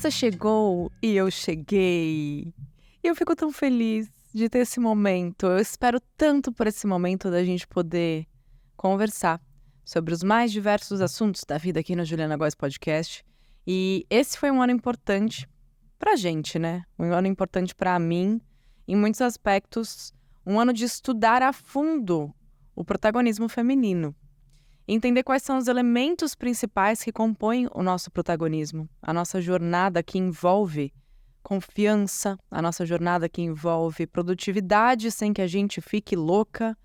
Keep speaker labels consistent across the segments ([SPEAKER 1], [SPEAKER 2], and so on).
[SPEAKER 1] Você chegou e eu cheguei. E eu fico tão feliz de ter esse momento. Eu espero tanto por esse momento da gente poder conversar sobre os mais diversos assuntos da vida aqui no Juliana Góes Podcast. E esse foi um ano importante pra gente, né? Um ano importante pra mim, em muitos aspectos. Um ano de estudar a fundo o protagonismo feminino. Entender quais são os elementos principais que compõem o nosso protagonismo, a nossa jornada que envolve confiança, a nossa jornada que envolve produtividade sem que a gente fique louca,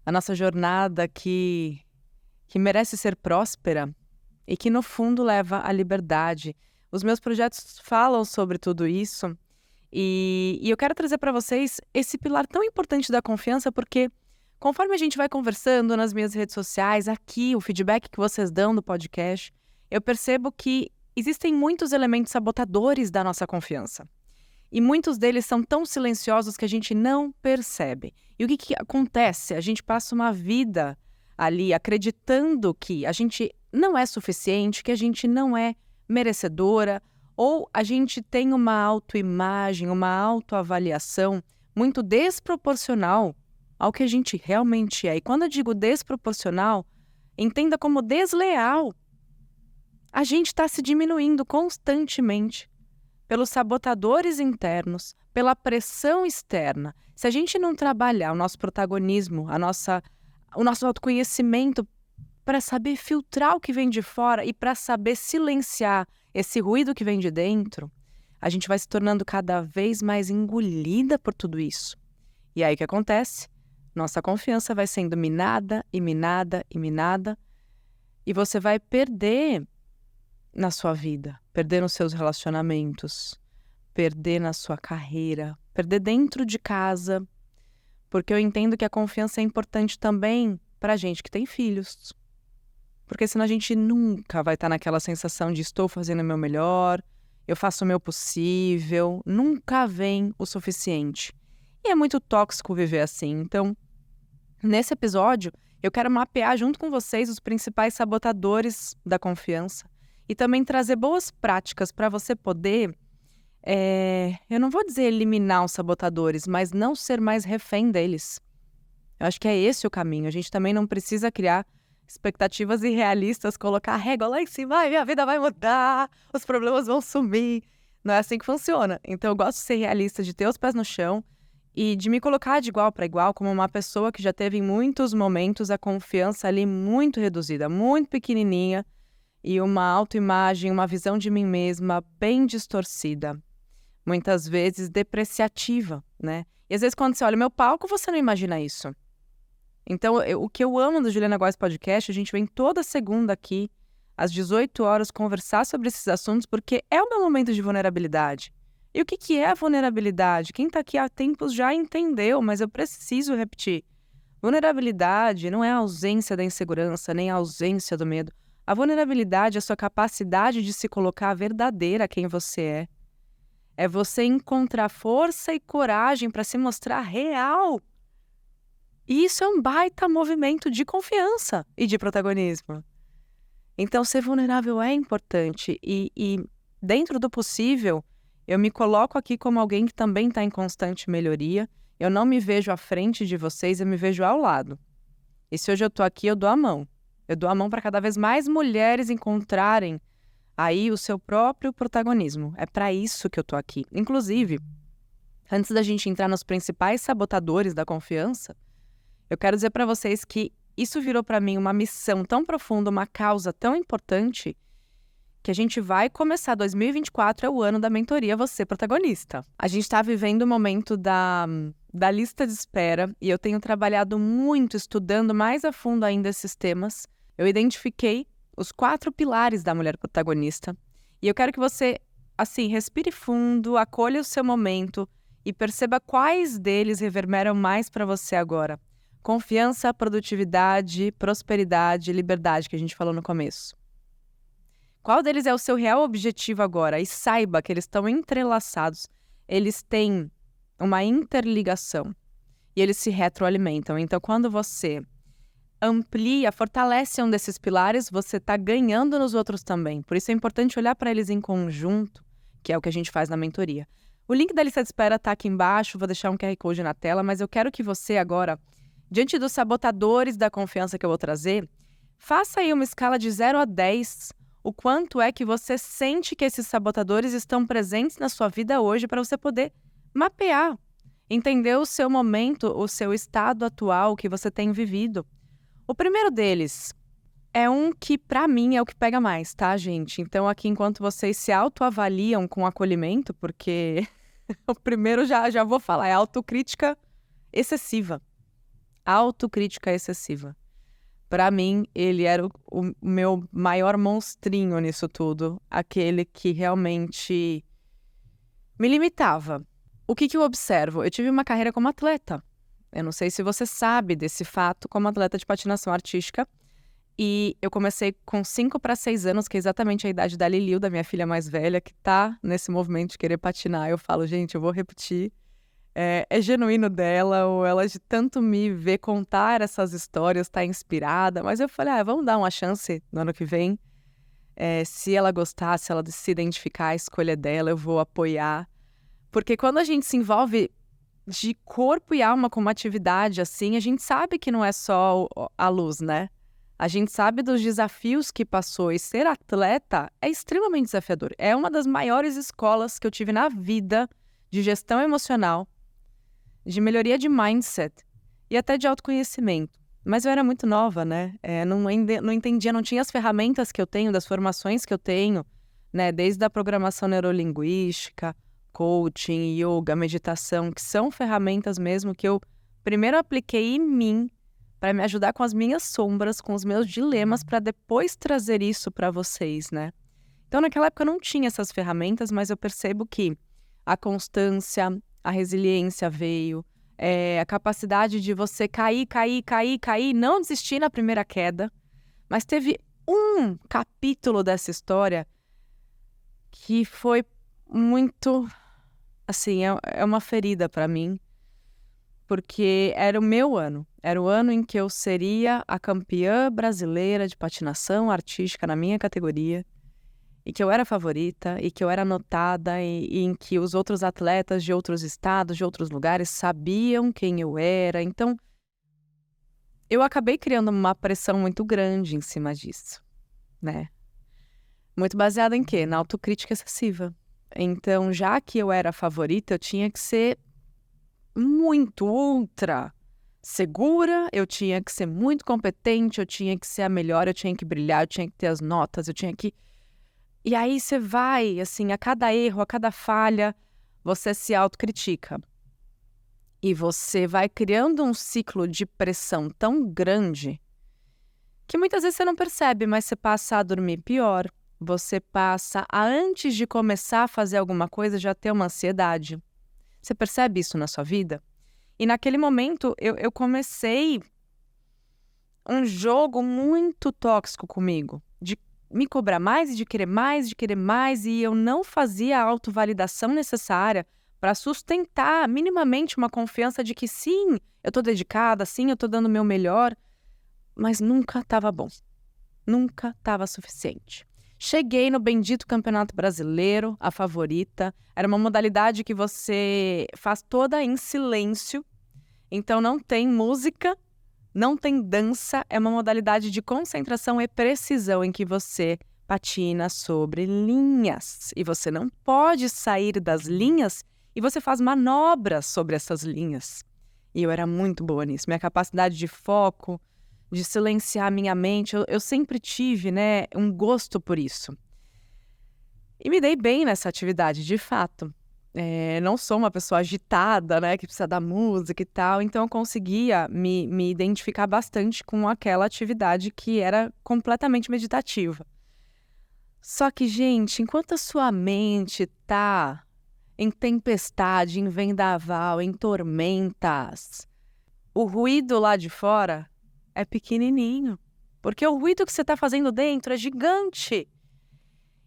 [SPEAKER 1] a nossa jornada que merece ser próspera e que, no fundo, leva à liberdade. Os meus projetos falam sobre tudo isso e eu quero trazer para vocês esse pilar tão importante da confiança porque, conforme a gente vai conversando nas minhas redes sociais, aqui, o feedback que vocês dão do podcast, eu percebo que existem muitos elementos sabotadores da nossa confiança. E muitos deles são tão silenciosos que a gente não percebe. E o que acontece? A gente passa uma vida ali acreditando que a gente não é suficiente, que a gente não é merecedora, ou a gente tem uma autoimagem, uma autoavaliação muito desproporcional ao que a gente realmente é. E quando eu digo desproporcional, entenda como desleal. A gente está se diminuindo constantemente pelos sabotadores internos, pela pressão externa. Se a gente não trabalhar o nosso protagonismo, o nosso autoconhecimento para saber filtrar o que vem de fora e para saber silenciar esse ruído que vem de dentro, a gente vai se tornando cada vez mais engolida por tudo isso. E aí o que acontece? Nossa confiança vai sendo minada e minada e minada e você vai perder na sua vida, perder nos seus relacionamentos, perder na sua carreira, perder dentro de casa, porque eu entendo que a confiança é importante também para gente que tem filhos, porque senão a gente nunca vai estar naquela sensação de estou fazendo o meu melhor, eu faço o meu possível, nunca vem o suficiente. E é muito tóxico viver assim. Então, nesse episódio, eu quero mapear junto com vocês os principais sabotadores da confiança e também trazer boas práticas para você poder, eu não vou dizer eliminar os sabotadores, mas não ser mais refém deles. Eu acho que é esse o caminho. A gente também não precisa criar expectativas irrealistas, colocar a régua lá em cima, ai, minha vida vai mudar, os problemas vão sumir. Não é assim que funciona. Então eu gosto de ser realista, de ter os pés no chão e de me colocar de igual para igual como uma pessoa que já teve em muitos momentos a confiança ali muito reduzida, muito pequenininha e uma autoimagem, uma visão de mim mesma bem distorcida, muitas vezes depreciativa, né? E às vezes quando você olha o meu palco, você não imagina isso. Então, o que eu amo do Juliana Góes Podcast, a gente vem toda segunda aqui, às 18 horas, conversar sobre esses assuntos, porque é o meu momento de vulnerabilidade. E o que é a vulnerabilidade? Quem está aqui há tempos já entendeu, mas eu preciso repetir. Vulnerabilidade não é a ausência da insegurança, nem a ausência do medo. A vulnerabilidade é a sua capacidade de se colocar verdadeira quem você é. É você encontrar força e coragem para se mostrar real. E isso é um baita movimento de confiança e de protagonismo. Então, ser vulnerável é importante e dentro do possível, eu me coloco aqui como alguém que também está em constante melhoria. Eu não me vejo à frente de vocês, eu me vejo ao lado. E se hoje eu estou aqui, eu dou a mão. Eu dou a mão para cada vez mais mulheres encontrarem aí o seu próprio protagonismo. É para isso que eu estou aqui. Inclusive, antes da gente entrar nos principais sabotadores da confiança, eu quero dizer para vocês que isso virou para mim uma missão tão profunda, uma causa tão importante, que a gente vai começar 2024, é o ano da mentoria Você Protagonista. A gente está vivendo o momento da lista de espera e eu tenho trabalhado muito estudando mais a fundo ainda esses temas. Eu identifiquei os 4 pilares da mulher protagonista e eu quero que você, assim, respire fundo, acolha o seu momento e perceba quais deles reverberam mais para você agora. Confiança, produtividade, prosperidade, liberdade, que a gente falou no começo. Qual deles é o seu real objetivo agora? E saiba que eles estão entrelaçados, eles têm uma interligação e eles se retroalimentam. Então, quando você amplia, fortalece um desses pilares, você está ganhando nos outros também. Por isso é importante olhar para eles em conjunto que é o que a gente faz na mentoria. O link da lista de espera está aqui embaixo, vou deixar um QR Code na tela, mas eu quero que você agora, diante dos sabotadores da confiança que eu vou trazer, faça aí uma escala de 0 a 10, o quanto é que você sente que esses sabotadores estão presentes na sua vida hoje para você poder mapear, entender o seu momento, o seu estado atual que você tem vivido. O primeiro deles é um que, para mim, é o que pega mais, tá, gente? Então, aqui, enquanto vocês se autoavaliam com acolhimento, porque o primeiro já vou falar, é autocrítica excessiva. Autocrítica excessiva. Para mim, ele era o meu maior monstrinho nisso tudo, aquele que realmente me limitava. O que eu observo? Eu tive uma carreira como atleta. Eu não sei se você sabe desse fato como atleta de patinação artística. E eu comecei com 5 para 6 anos, que é exatamente a idade da Liliu, da minha filha mais velha, que tá nesse movimento de querer patinar. Eu falo, gente, eu vou repetir. É genuíno dela, ou ela de tanto me ver contar essas histórias, tá inspirada. Mas eu falei, vamos dar uma chance no ano que vem. Se ela gostar, se ela se identificar, a escolha dela, eu vou apoiar. Porque quando a gente se envolve de corpo e alma com uma atividade assim, a gente sabe que não é só a luz, né? A gente sabe dos desafios que passou, e ser atleta é extremamente desafiador. É uma das maiores escolas que eu tive na vida de gestão emocional, de melhoria de mindset e até de autoconhecimento. Mas eu era muito nova, né? Não entendia, não tinha as ferramentas que eu tenho, das formações que eu tenho, né? Desde a programação neurolinguística, coaching, yoga, meditação, que são ferramentas mesmo que eu primeiro apliquei em mim, para me ajudar com as minhas sombras, com os meus dilemas, para depois trazer isso para vocês, né? Então, naquela época eu não tinha essas ferramentas, mas eu percebo que a constância, a resiliência veio, a capacidade de você cair, não desistir na primeira queda. Mas teve um capítulo dessa história que foi muito, assim, é uma ferida para mim, porque era o meu ano. Era o ano em que eu seria a campeã brasileira de patinação artística na minha categoria, e que eu era favorita, e que eu era notada, e em que os outros atletas de outros estados, de outros lugares, sabiam quem eu era. Então, eu acabei criando uma pressão muito grande em cima disso, né? Muito baseada em quê? Na autocrítica excessiva. Então, já que eu era a favorita, eu tinha que ser muito ultra segura, eu tinha que ser muito competente, eu tinha que ser a melhor, eu tinha que brilhar, eu tinha que ter as notas, eu tinha que... E aí você vai, assim, a cada erro, a cada falha, você se autocritica. E você vai criando um ciclo de pressão tão grande que muitas vezes você não percebe, mas você passa a dormir pior, você passa a, antes de começar a fazer alguma coisa, já ter uma ansiedade. Você percebe isso na sua vida? E naquele momento eu comecei um jogo muito tóxico comigo, de me cobrar mais e de querer mais, e eu não fazia a autovalidação necessária para sustentar minimamente uma confiança de que sim, eu estou dedicada, sim, eu estou dando o meu melhor, mas nunca estava bom, nunca estava suficiente. Cheguei no bendito Campeonato Brasileiro, a favorita. Era uma modalidade que você faz toda em silêncio. Então não tem música, não tem dança. É uma modalidade de concentração e precisão em que você patina sobre linhas. E você não pode sair das linhas e você faz manobras sobre essas linhas. E eu era muito boa nisso. Minha capacidade de foco, de silenciar minha mente, eu sempre tive, né, um gosto por isso. E me dei bem nessa atividade, de fato. Não sou uma pessoa agitada, né, que precisa da música e tal, então eu conseguia me identificar bastante com aquela atividade que era completamente meditativa. Só que, gente, enquanto a sua mente tá em tempestade, em vendaval, em tormentas, o ruído lá de fora é pequenininho, porque o ruído que você está fazendo dentro é gigante.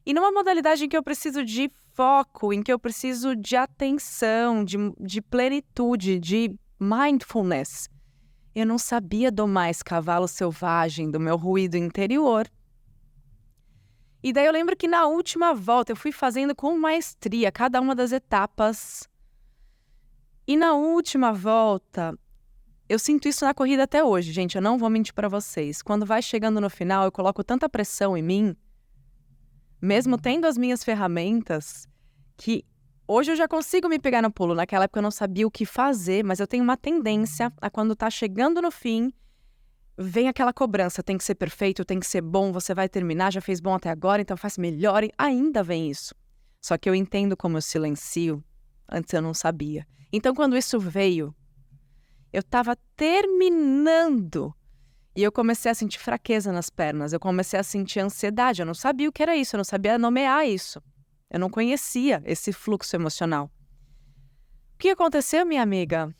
[SPEAKER 1] E numa modalidade em que eu preciso de foco, em que eu preciso de atenção, de plenitude, de mindfulness, eu não sabia domar esse cavalo selvagem do meu ruído interior. E daí eu lembro que na última volta eu fui fazendo com maestria cada uma das etapas. E na última volta, eu sinto isso na corrida até hoje, gente, eu não vou mentir pra vocês. Quando vai chegando no final, eu coloco tanta pressão em mim, mesmo tendo as minhas ferramentas, que hoje eu já consigo me pegar no pulo. Naquela época eu não sabia o que fazer, mas eu tenho uma tendência a quando tá chegando no fim, vem aquela cobrança, tem que ser perfeito, tem que ser bom, você vai terminar, já fez bom até agora, então faz melhor, e ainda vem isso. Só que eu entendo como eu silencio, antes eu não sabia. Então quando isso veio, eu tava terminando e eu comecei a sentir fraqueza nas pernas, eu comecei a sentir ansiedade, eu não sabia o que era isso, eu não sabia nomear isso. Eu não conhecia esse fluxo emocional. O que aconteceu, minha amiga?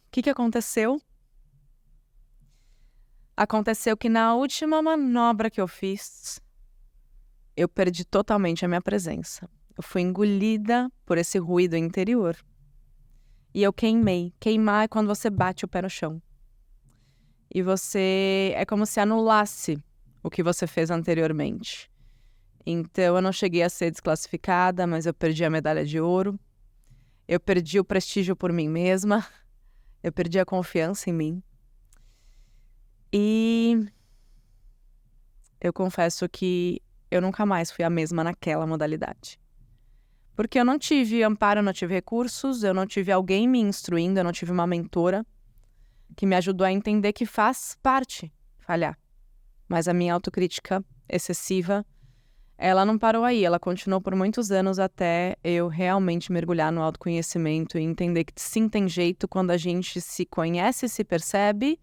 [SPEAKER 1] O que aconteceu? Aconteceu que na última manobra que eu fiz, eu perdi totalmente a minha presença. Eu fui engolida por esse ruído interior. E eu queimei. Queimar é quando você bate o pé no chão. E você... é como se anulasse o que você fez anteriormente. Então, eu não cheguei a ser desclassificada, mas eu perdi a medalha de ouro. Eu perdi o prestígio por mim mesma. Eu perdi a confiança em mim. E eu confesso que eu nunca mais fui a mesma naquela modalidade. Porque eu não tive amparo, eu não tive recursos, eu não tive alguém me instruindo, eu não tive uma mentora que me ajudou a entender que faz parte falhar. Mas a minha autocrítica excessiva, ela não parou aí, ela continuou por muitos anos até eu realmente mergulhar no autoconhecimento e entender que sim, tem jeito quando a gente se conhece, se percebe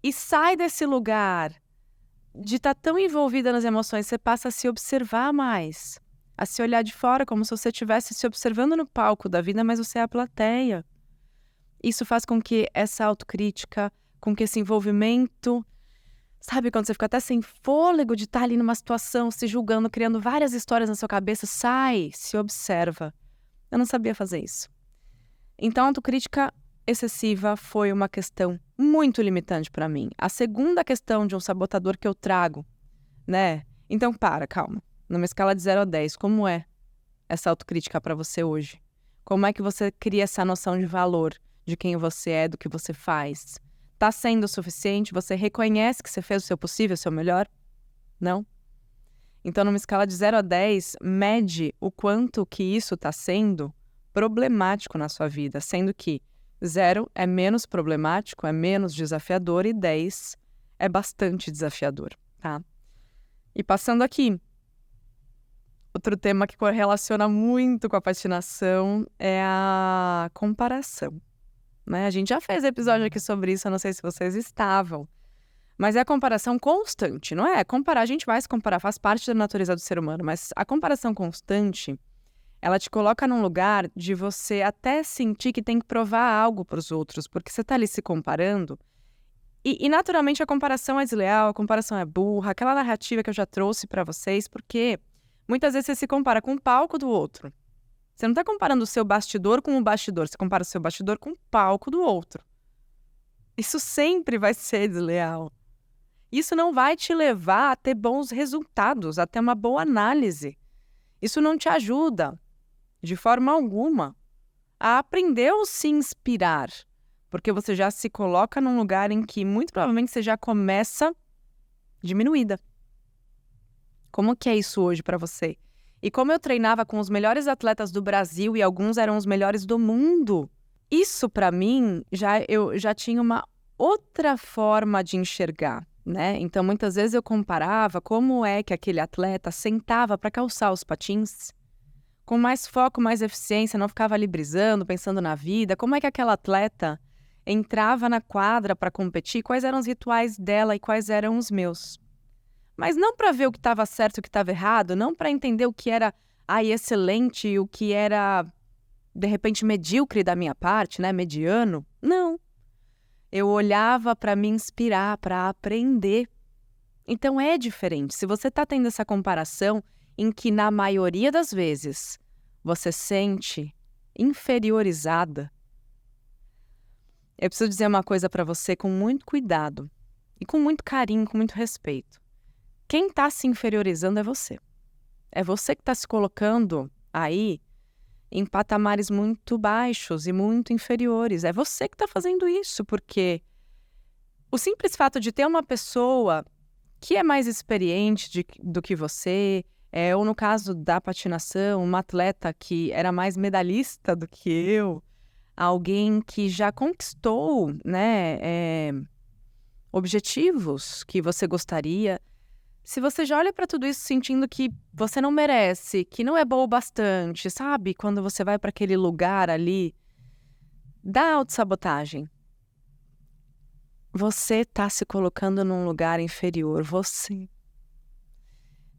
[SPEAKER 1] e sai desse lugar de estar tão envolvida nas emoções, você passa a se observar mais, a se olhar de fora como se você estivesse se observando no palco da vida, mas você é a plateia. Isso faz com que essa autocrítica, com que esse envolvimento, sabe, quando você fica até sem fôlego de estar ali numa situação, se julgando, criando várias histórias na sua cabeça, sai, se observa. Eu não sabia fazer isso. Então, a autocrítica excessiva foi uma questão muito limitante para mim. A segunda questão de um sabotador que eu trago, né? Então, calma. Numa escala de 0 a 10, como é essa autocrítica para você hoje? Como é que você cria essa noção de valor de quem você é, do que você faz? Tá sendo o suficiente? Você reconhece que você fez o seu possível, o seu melhor? Não? Então, numa escala de 0 a 10, mede o quanto que isso está sendo problemático na sua vida, sendo que 0 é menos problemático, é menos desafiador e 10 é bastante desafiador, tá? E passando aqui, outro tema que correlaciona muito com a patinação é a comparação, né? A gente já fez episódio aqui sobre isso, eu não sei se vocês estavam, mas é a comparação constante, não é? Comparar, a gente vai se comparar, faz parte da natureza do ser humano, mas a comparação constante, ela te coloca num lugar de você até sentir que tem que provar algo para os outros, porque você está ali se comparando. E naturalmente a comparação é desleal, a comparação é burra, aquela narrativa que eu já trouxe para vocês, porque muitas vezes você se compara com o palco do outro. Você não está comparando o seu bastidor com o bastidor, você compara o seu bastidor com o palco do outro. Isso sempre vai ser desleal. Isso não vai te levar a ter bons resultados, a ter uma boa análise. Isso não te ajuda, de forma alguma, a aprender ou se inspirar, porque você já se coloca num lugar em que muito provavelmente você já começa diminuída. Como que é isso hoje para você? E como eu treinava com os melhores atletas do Brasil e alguns eram os melhores do mundo, isso para mim, eu já tinha uma outra forma de enxergar, né? Então muitas vezes eu comparava como é que aquele atleta sentava para calçar os patins, com mais foco, mais eficiência, não ficava ali brisando, pensando na vida. Como é que aquela atleta entrava na quadra para competir, quais eram os rituais dela e quais eram os meus. Mas não para ver o que estava certo e o que estava errado, não para entender o que era excelente e o que era, de repente, medíocre da minha parte, né, mediano. Não. Eu olhava para me inspirar, para aprender. Então é diferente. Se você está tendo essa comparação em que, na maioria das vezes, você sente inferiorizada, eu preciso dizer uma coisa para você com muito cuidado e com muito carinho, com muito respeito. Quem está se inferiorizando é você. É você que está se colocando aí em patamares muito baixos e muito inferiores. É você que está fazendo isso, porque o simples fato de ter uma pessoa que é mais experiente do que você, ou no caso da patinação, uma atleta que era mais medalhista do que eu, alguém que já conquistou, né, objetivos que você gostaria. Se você já olha para tudo isso sentindo que você não merece, que não é bom o bastante, sabe? Quando você vai para aquele lugar ali da autossabotagem. Você tá se colocando num lugar inferior, você.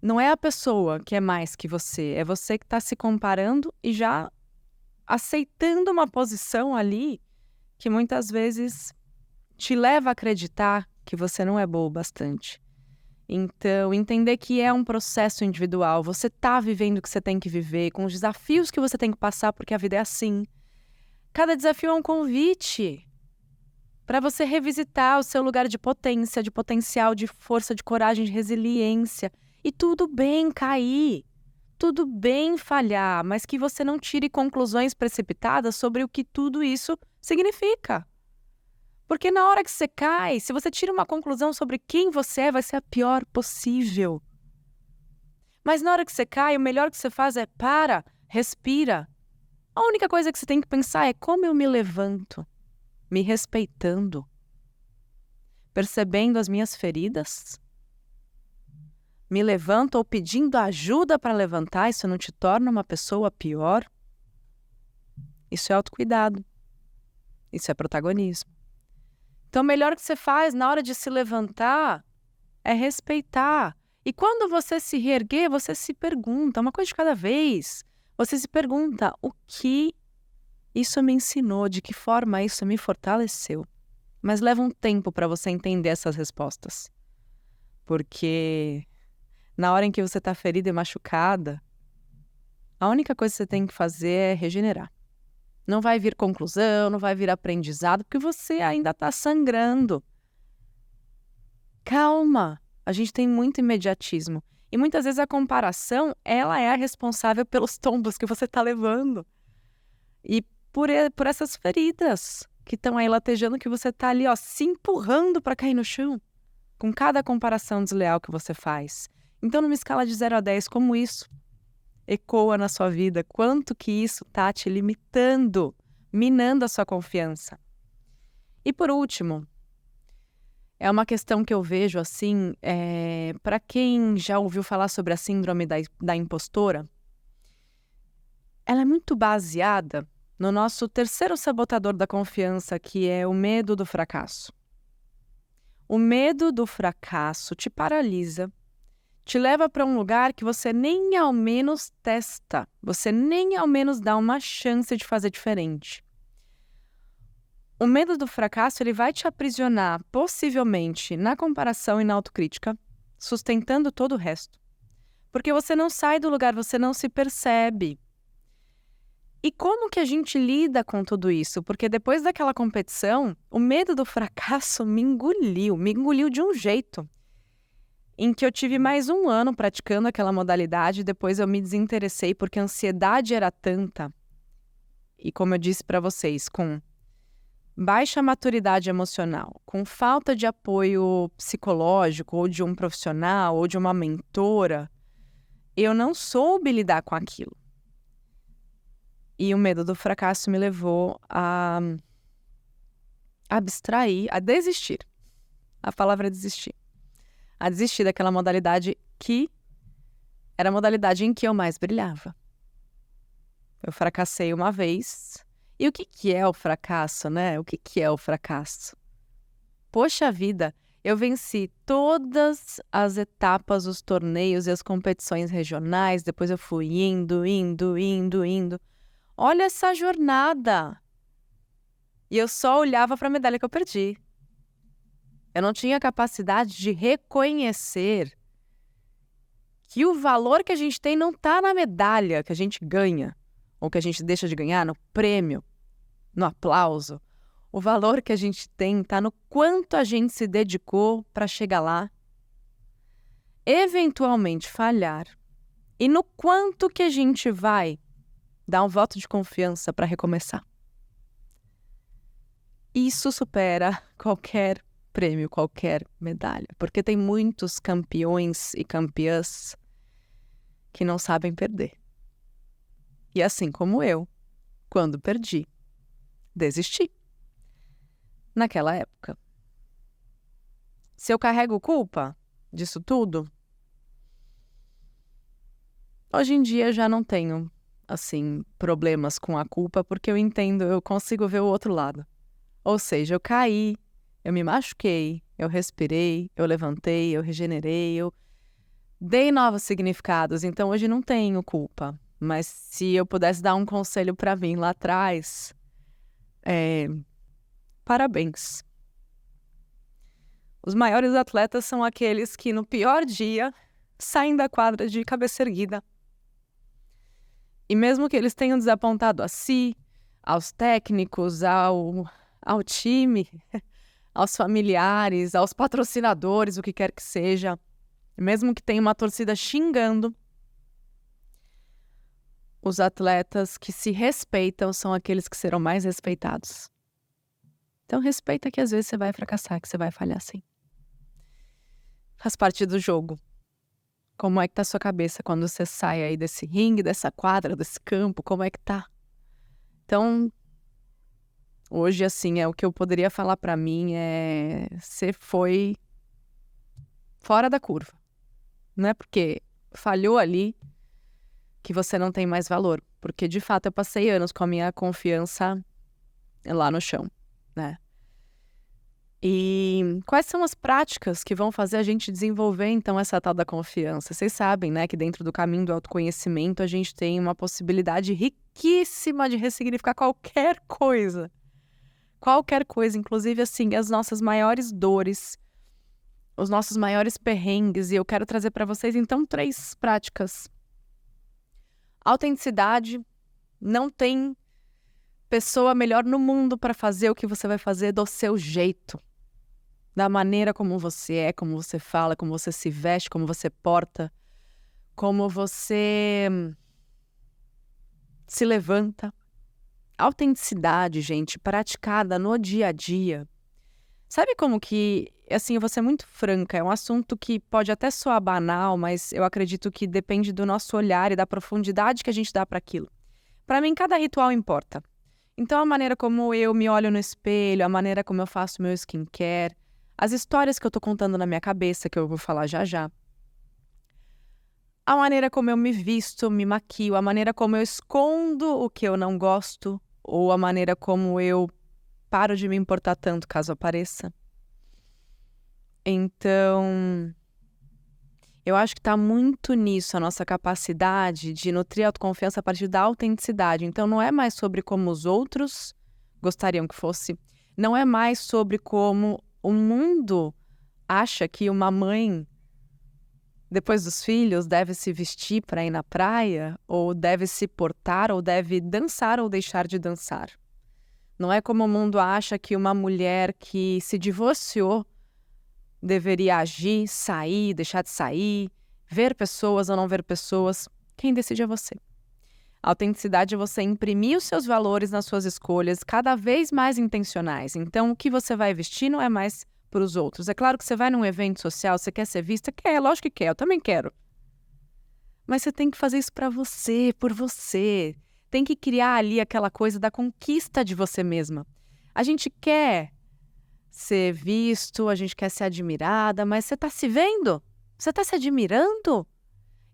[SPEAKER 1] Não é a pessoa que é mais que você, é você que tá se comparando e já aceitando uma posição ali que muitas vezes te leva a acreditar que você não é boa o bastante. Então, entender que é um processo individual, você tá vivendo o que você tem que viver, com os desafios que você tem que passar, porque a vida é assim. Cada desafio é um convite para você revisitar o seu lugar de potência, de potencial, de força, de coragem, de resiliência. E tudo bem cair, tudo bem falhar, mas que você não tire conclusões precipitadas sobre o que tudo isso significa. Porque na hora que você cai, se você tira uma conclusão sobre quem você é, vai ser a pior possível. Mas na hora que você cai, o melhor que você faz é para, respira. A única coisa que você tem que pensar é como eu me levanto, me respeitando, percebendo as minhas feridas. Me levanto ou pedindo ajuda para levantar, isso não te torna uma pessoa pior? Isso é autocuidado. Isso é protagonismo. Então, o melhor que você faz na hora de se levantar é respeitar. E quando você se reerguer, você se pergunta, uma coisa de cada vez. Você se pergunta, o que isso me ensinou? De que forma isso me fortaleceu? Mas leva um tempo para você entender essas respostas. Porque na hora em que você está ferida e machucada, a única coisa que você tem que fazer é regenerar. Não vai vir conclusão, não vai vir aprendizado, porque você ainda está sangrando. Calma, a gente tem muito imediatismo. E muitas vezes a comparação, ela é a responsável pelos tombos que você está levando. E por essas feridas que estão aí latejando, que você está ali, ó, se empurrando para cair no chão. Com cada comparação desleal que você faz. Então, numa escala de 0 a 10, como isso ecoa na sua vida? Quanto que isso está te limitando, minando a sua confiança? E por último, é uma questão que eu vejo assim, para quem já ouviu falar sobre a síndrome da impostora, ela é muito baseada no nosso terceiro sabotador da confiança, que é o medo do fracasso. O medo do fracasso te paralisa, te leva para um lugar que você nem ao menos testa, você nem ao menos dá uma chance de fazer diferente. O medo do fracasso, ele vai te aprisionar, possivelmente, na comparação e na autocrítica, sustentando todo o resto. Porque você não sai do lugar, você não se percebe. E como que a gente lida com tudo isso? Porque depois daquela competição, o medo do fracasso me engoliu de um jeito em que eu tive mais 1 ano praticando aquela modalidade, depois eu me desinteressei porque a ansiedade era tanta. E como eu disse para vocês, com baixa maturidade emocional, com falta de apoio psicológico, ou de um profissional, ou de uma mentora, eu não soube lidar com aquilo. E o medo do fracasso me levou a abstrair, a desistir. A palavra é desistir. A desistir daquela modalidade que era a modalidade em que eu mais brilhava. Eu fracassei uma vez. E o que é o fracasso, né? O que é o fracasso? Poxa vida, eu venci todas as etapas, os torneios e as competições regionais. Depois eu fui indo. Olha essa jornada! E eu só olhava para a medalha que eu perdi. Eu não tinha capacidade de reconhecer que o valor que a gente tem não está na medalha que a gente ganha, ou que a gente deixa de ganhar, no prêmio, no aplauso. O valor que a gente tem está no quanto a gente se dedicou para chegar lá, eventualmente falhar, E no quanto que a gente vai dar um voto de confiança para recomeçar. Isso supera qualquer prêmio, qualquer medalha, porque tem muitos campeões e campeãs que não sabem perder. E assim como eu, quando perdi, desisti. Naquela época. Se eu carrego culpa disso tudo, hoje em dia já não tenho, assim, problemas com a culpa, porque eu entendo, eu consigo ver o outro lado. Ou seja, eu caí, eu me machuquei, eu respirei, eu levantei, eu regenerei, eu dei novos significados, então hoje não tenho culpa. Mas se eu pudesse dar um conselho para mim lá atrás, parabéns. Os maiores atletas são aqueles que no pior dia saem da quadra de cabeça erguida. E mesmo que eles tenham desapontado a si, aos técnicos, ao time, aos familiares, aos patrocinadores, o que quer que seja, mesmo que tenha uma torcida xingando, os atletas que se respeitam são aqueles que serão mais respeitados. Então respeita que às vezes você vai fracassar, que você vai falhar sim. Faz parte do jogo. Como é que tá a sua cabeça quando você sai aí desse ringue, dessa quadra, desse campo? Como é que tá? Então, hoje, assim, o que eu poderia falar pra mim você foi fora da curva. Não é porque falhou ali que você não tem mais valor. Porque, de fato, eu passei anos com a minha confiança lá no chão, né? E quais são as práticas que vão fazer a gente desenvolver, então, essa tal da confiança? Vocês sabem, né, que dentro do caminho do autoconhecimento a gente tem uma possibilidade riquíssima de ressignificar qualquer coisa. Qualquer coisa, inclusive, assim, as nossas maiores dores, os nossos maiores perrengues. E eu quero trazer para vocês, então, 3 práticas. Autenticidade. Não tem pessoa melhor no mundo para fazer o que você vai fazer do seu jeito. Da maneira como você é, como você fala, como você se veste, como você porta, como você se levanta. Autenticidade, gente, praticada no dia a dia. Sabe como que, assim, eu vou ser muito franca, é um assunto que pode até soar banal, mas eu acredito que depende do nosso olhar e da profundidade que a gente dá para aquilo. Para mim, cada ritual importa. Então, a maneira como eu me olho no espelho, a maneira como eu faço meu skincare, as histórias que eu tô contando na minha cabeça, que eu vou falar já já. A maneira como eu me visto, me maquio, a maneira como eu escondo o que eu não gosto, ou a maneira como eu paro de me importar tanto caso apareça. Então, eu acho que tá muito nisso a nossa capacidade de nutrir a autoconfiança a partir da autenticidade. Então, não é mais sobre como os outros gostariam que fosse, não é mais sobre como o mundo acha que uma mãe, depois dos filhos, deve se vestir para ir na praia, ou deve se portar, ou deve dançar ou deixar de dançar. Não é como o mundo acha que uma mulher que se divorciou deveria agir, sair, deixar de sair, ver pessoas ou não ver pessoas. Quem decide é você. A autenticidade é você imprimir os seus valores nas suas escolhas cada vez mais intencionais. Então, o que você vai vestir não é mais para os outros. É claro que você vai num evento social, você quer ser vista? Quer, lógico que quer, eu também quero. Mas você tem que fazer isso para você, por você. Tem que criar ali aquela coisa da conquista de você mesma. A gente quer ser visto, a gente quer ser admirada, mas você está se vendo? Você está se admirando?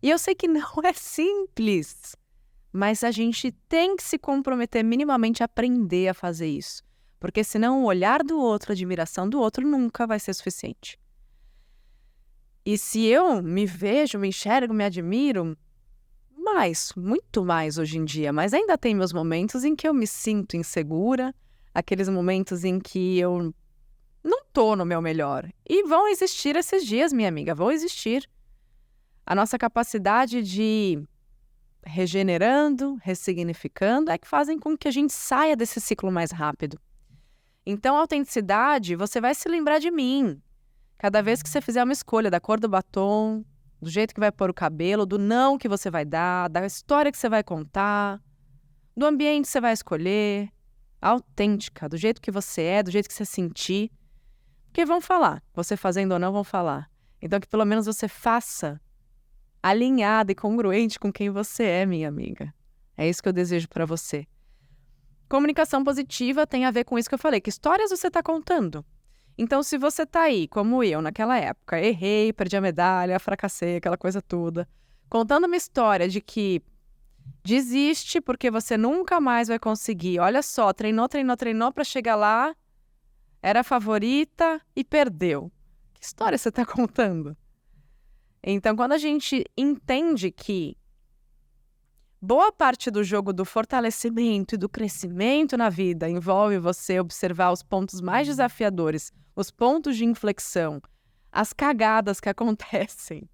[SPEAKER 1] E eu sei que não é simples. Mas a gente tem que se comprometer minimamente a aprender a fazer isso. Porque senão o olhar do outro, a admiração do outro nunca vai ser suficiente. E se eu me vejo, me enxergo, me admiro, muito mais hoje em dia. Mas ainda tem meus momentos em que eu me sinto insegura, aqueles momentos em que eu não tô no meu melhor. E vão existir esses dias, minha amiga, vão existir. A nossa capacidade de regenerando, ressignificando, é que fazem com que a gente saia desse ciclo mais rápido. Então, a autenticidade, você vai se lembrar de mim. Cada vez que você fizer uma escolha da cor do batom, do jeito que vai pôr o cabelo, do não que você vai dar, da história que você vai contar, do ambiente que você vai escolher, autêntica, do jeito que você é, do jeito que você sentir. Porque vão falar, você fazendo ou não vão falar. Então que pelo menos você faça alinhada e congruente com quem você é, minha amiga. É isso que eu desejo para você. Comunicação positiva tem a ver com isso que eu falei. Que histórias você está contando? Então, se você tá aí, como eu, naquela época, errei, perdi a medalha, fracassei, aquela coisa toda, contando uma história de que desiste porque você nunca mais vai conseguir. Olha só, treinou para chegar lá, era a favorita e perdeu. Que história você tá contando? Então, quando a gente entende que boa parte do jogo do fortalecimento e do crescimento na vida envolve você observar os pontos mais desafiadores, os pontos de inflexão, as cagadas que acontecem.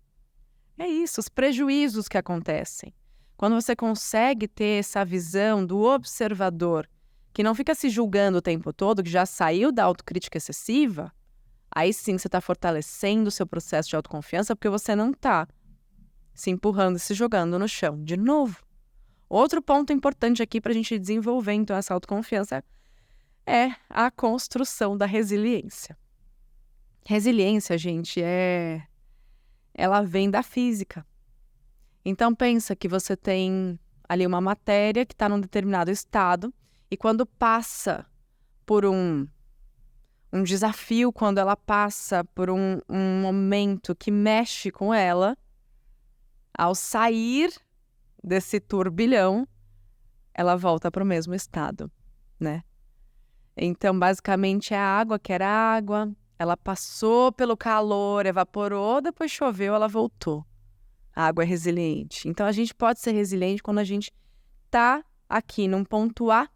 [SPEAKER 1] É isso, os prejuízos que acontecem. Quando você consegue ter essa visão do observador, que não fica se julgando o tempo todo, que já saiu da autocrítica excessiva, aí sim você está fortalecendo o seu processo de autoconfiança, porque você não está se empurrando e se jogando no chão de novo. Outro ponto importante aqui para a gente desenvolver, então, essa autoconfiança é a construção da resiliência. Resiliência, gente, ela vem da física. Então, pensa que você tem ali uma matéria que está num determinado estado e quando passa por um desafio, quando ela passa por um momento que mexe com ela, ao sair desse turbilhão, ela volta para o mesmo estado, né? Então, basicamente, é a água que era água, ela passou pelo calor, evaporou, depois choveu, ela voltou. A água é resiliente. Então, a gente pode ser resiliente quando a gente tá aqui num ponto A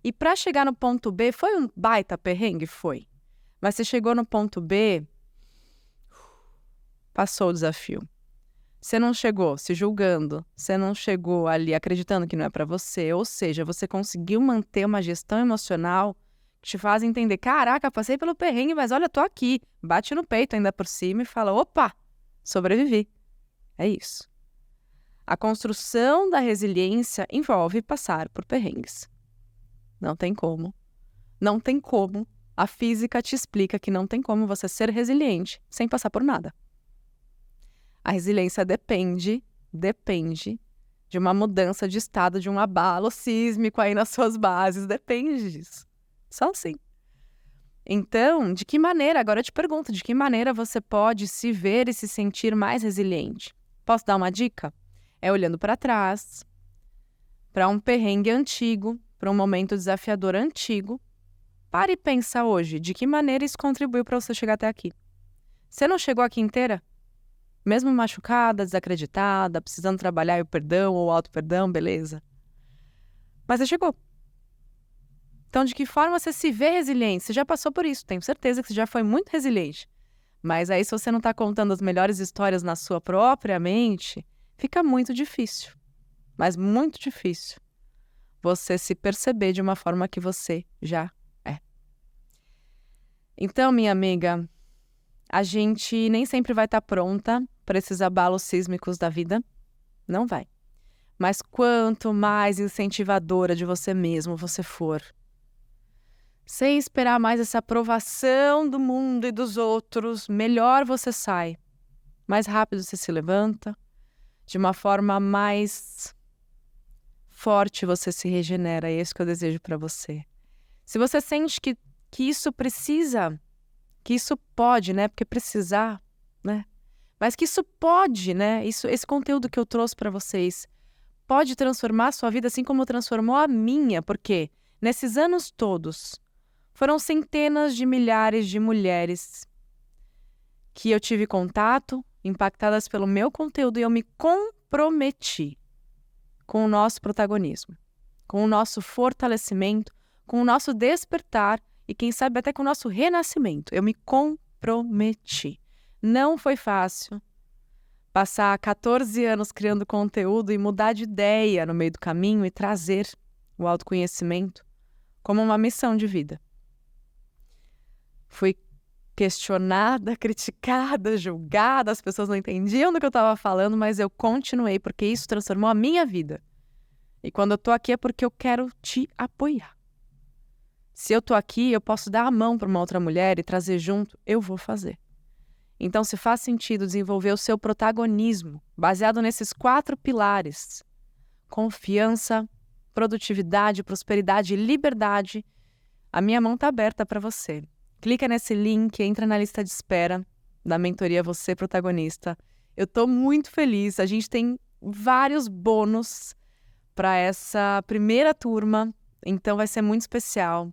[SPEAKER 1] e para chegar no ponto B, foi um baita perrengue? Foi. Mas você chegou no ponto B, passou o desafio. Você não chegou se julgando, você não chegou ali acreditando que não é para você, ou seja, você conseguiu manter uma gestão emocional que te faz entender, caraca, passei pelo perrengue, mas olha, tô aqui. Bate no peito ainda por cima e fala, opa, sobrevivi. É isso. A construção da resiliência envolve passar por perrengues. Não tem como. Não tem como. A física te explica que não tem como você ser resiliente sem passar por nada. A resiliência depende de uma mudança de estado, de um abalo sísmico aí nas suas bases. Depende disso. Só assim. Então, de que maneira, agora eu te pergunto, de que maneira você pode se ver e se sentir mais resiliente? Posso dar uma dica? É olhando para trás, para um perrengue antigo, para um momento desafiador antigo. Pare e pensa hoje, de que maneira isso contribuiu para você chegar até aqui? Você não chegou aqui inteira? Mesmo machucada, desacreditada, precisando trabalhar o perdão ou o auto-perdão, beleza. Mas você chegou. Então, de que forma você se vê resiliente? Você já passou por isso, tenho certeza que você já foi muito resiliente. Mas aí, se você não está contando as melhores histórias na sua própria mente, fica muito difícil. Mas muito difícil você se perceber de uma forma que você já é. Então, minha amiga, a gente nem sempre vai estar pronta para esses abalos sísmicos da vida. Não vai. Mas quanto mais incentivadora de você mesmo você for, sem esperar mais essa aprovação do mundo e dos outros, melhor você sai. Mais rápido você se levanta. De uma forma mais forte você se regenera. É isso que eu desejo para você. Se você sente que isso precisa, que isso pode, né? Porque precisar, né? Mas que isso pode, né? Esse conteúdo que eu trouxe para vocês pode transformar a sua vida assim como transformou a minha. Porque nesses anos todos, foram centenas de milhares de mulheres que eu tive contato, impactadas pelo meu conteúdo, e eu me comprometi com o nosso protagonismo, com o nosso fortalecimento, com o nosso despertar e, quem sabe, até com o nosso renascimento. Eu me comprometi. Não foi fácil passar 14 anos criando conteúdo e mudar de ideia no meio do caminho e trazer o autoconhecimento como uma missão de vida. Fui questionada, criticada, julgada, as pessoas não entendiam do que eu estava falando, mas eu continuei porque isso transformou a minha vida. E quando eu tô aqui é porque eu quero te apoiar. Se eu tô aqui, eu posso dar a mão para uma outra mulher e trazer junto, eu vou fazer. Então, se faz sentido desenvolver o seu protagonismo baseado nesses 4 pilares: confiança, produtividade, prosperidade e liberdade, a minha mão está aberta para você. Clica nesse link, entra na lista de espera da mentoria Você Protagonista. Eu estou muito feliz. A gente tem vários bônus para essa primeira turma, então vai ser muito especial.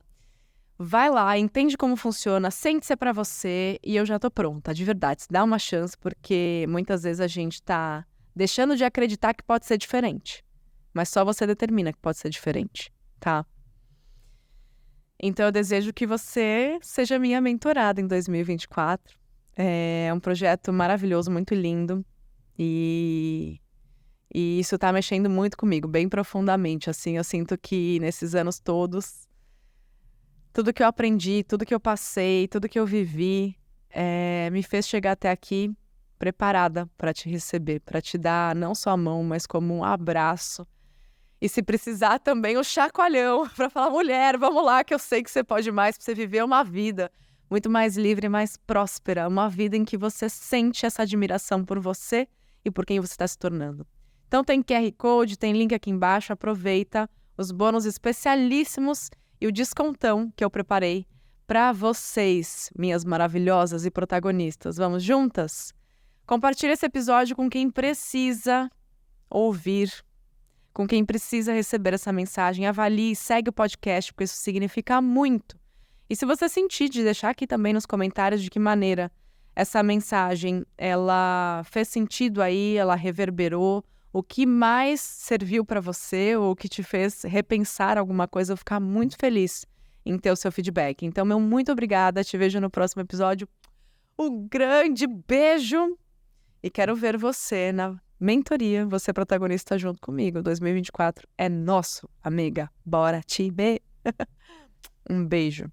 [SPEAKER 1] Vai lá, entende como funciona, sente se é para você e eu já tô pronta, de verdade. Dá uma chance, porque muitas vezes a gente tá deixando de acreditar que pode ser diferente. Mas só você determina que pode ser diferente, tá? Então eu desejo que você seja minha mentorada em 2024. É um projeto maravilhoso, muito lindo. E isso tá mexendo muito comigo, bem profundamente, assim. Eu sinto que nesses anos todos, tudo que eu aprendi, tudo que eu passei, tudo que eu vivi, me fez chegar até aqui preparada para te receber, para te dar não só a mão, mas como um abraço. E se precisar também um chacoalhão para falar: mulher, vamos lá, que eu sei que você pode mais, para você viver uma vida muito mais livre, mais próspera, uma vida em que você sente essa admiração por você e por quem você está se tornando. Então tem QR Code, tem link aqui embaixo, aproveita os bônus especialíssimos e o descontão que eu preparei para vocês, minhas maravilhosas e protagonistas. Vamos juntas? Compartilhe esse episódio com quem precisa ouvir, com quem precisa receber essa mensagem. Avalie e segue o podcast, porque isso significa muito. E se você sentir, de deixar aqui também nos comentários de que maneira essa mensagem ela fez sentido aí, ela reverberou, o que mais serviu para você ou o que te fez repensar alguma coisa, eu vou ficar muito feliz em ter o seu feedback. Então, meu muito obrigada, te vejo no próximo episódio. Um grande beijo e quero ver você na mentoria, Você Protagonista junto comigo. 2024 é nosso, amiga. Bora te ver. Um beijo.